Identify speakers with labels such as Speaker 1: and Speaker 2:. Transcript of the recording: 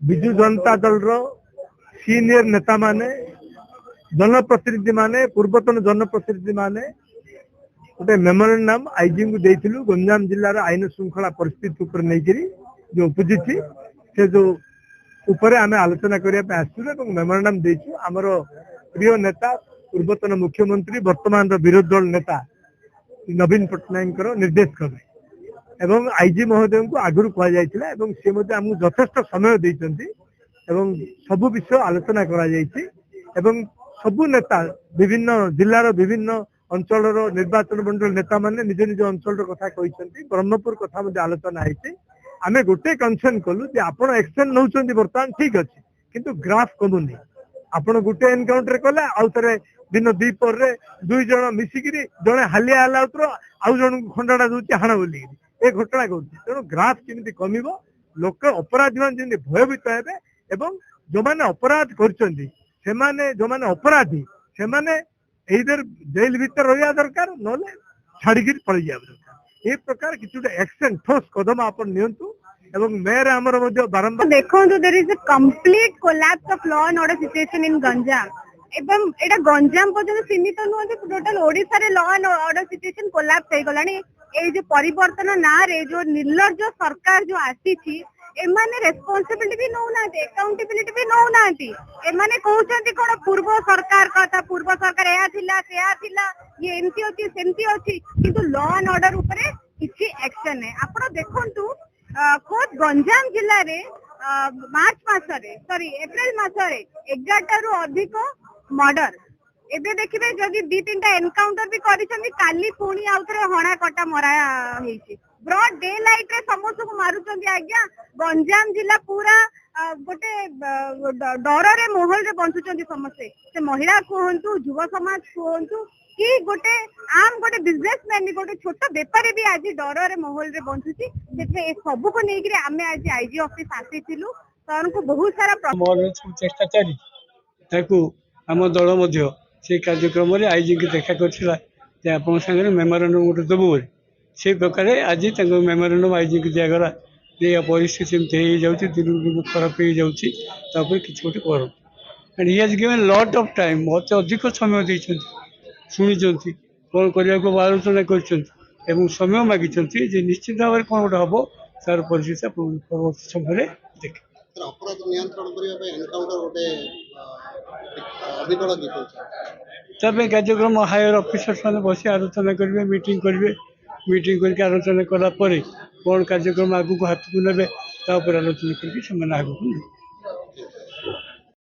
Speaker 1: Biju Janata Dal senior नेता माने जनप्रतिनिधि माने पूर्वतन जनप्रतिनिधि माने गोटे मेमोरेंडम आईजी को देथिलु गंजाम जिल्लार आईन श्रृंखला परिस्थिति उपर नेगिरी जो उपजी से जो ऊपर आम आलोचना करने आसू मेमोरेंडम देचु आमर प्रिय नेता पूर्वतन मुख्यमंत्री वर्तमान विरोधी दल नेता नवीन पट्टनायक निर्देश क्रमे एवं आईजी महोदय को आगुरी कहुला सी आमको यथेष्ट समय देते सबु विषय आलोचना कर सबु नेता विभिन्न जिलार विभिन्न अंचल निर्वाचन मंडल नेता माने निज निज अंचल कथा कहते ब्रह्मपुर कथा आलोचना होती आमे गोटे कनसर्न कलु जे आपण एक्शन नौचंदी बर्तमान ठीक अच्छे किंतु ग्राफ कमुनी आपण गोटे एनकाउंटर कले आउ थे दिन द्विपर रे दुई जन मिसिकी जड़े हालिया हला आउ जन खंडाटा दूसरी हाण बोल ए घटना कर तेणु ग्राफ केमी कम लोक अपराधी मान भयभीत हे जो मैंने अपराध कर अपराधी से इधर जेल भीतर रहा दरकार ना छाड़ी पलि जा दरकार ये प्रकार किसी एक्शन ठोस कदम आप नियंतु एवं मेयर आमर बारंबार
Speaker 2: देखो there is a complete collapse of law and order situation in Ganjam एवं एटा गंजाम पर्यंत सीमित नुहति टोटल ओडिसा रे law and order situation collapse हे गलानी ए जो परिवर्तन ना रे जो निर्लज्ज सरकार जो आसी एमाने रेस्पॉन्सिबिलिटी भी नौ नाती अकाउंटेबिलिटी भी नौ नाती एमाने कहउछंती कोन पूर्व सरकार कथा पूर्व सरकार एया थिला सेया थिला ये एमती अछि सेमती अछि किंतु लॉ एंड ऑर्डर ऊपर किछि एक्शन है आपण देखंतु खोद गंजाम जिल्ला रे मार्च मासरे सॉरी एप्रिल मासरे 11 रु अधिक मर्डर एबे देखिबे जदि दी तीनटा एनकाउंटर भी करिसंती काली पुणी आउथरे हणा कटा मरा हेछि ब्रॉड डे लाइट रे समस्त को मारुचंती आज्ञा गंजाम जिला पूरा गोटे डर रे माहौल रे बंचुचंती समस्ते से महिला कहंतु युवा समाज कहंतु कि गोटे आम गोटे बिजनेसमैन गोटे छोट बेपारी भी आज डर रे माहौल रे बंचुची से सब को लेकर आम आज आईजी ऑफिस आसीथिलु तो बहुत सारा
Speaker 3: चेष्टा चली आम दल से कार्यक्रम आईजी की देखा कर मेमोरेंडम गोटे देवु बोली से प्रकार आज मेमोरेंडम आईजी की दिगला ये परिस्थिति एमती दिन दिन खराब हो जाऊँगी कि गोटे कर and he has given lot of time मत अधिक समय देते शुणी कौन करने को आलोचना कर समय मागी निश्चित भाव में कौन गोटे हम तार परिस्थिति परवर्त समय देखे
Speaker 4: अपराध नियंत्रण करने एनकाउंटर गोटे अभिकल
Speaker 3: तब कार्यक्रम हायर ऑफिसर्स मैंने बस आलोचना करेंगे मीटिंग करेंगे मीटिंग करके आलोचना कलापर कौन कार्यक्रम आगू हाथ को ने आलोचना करके आगू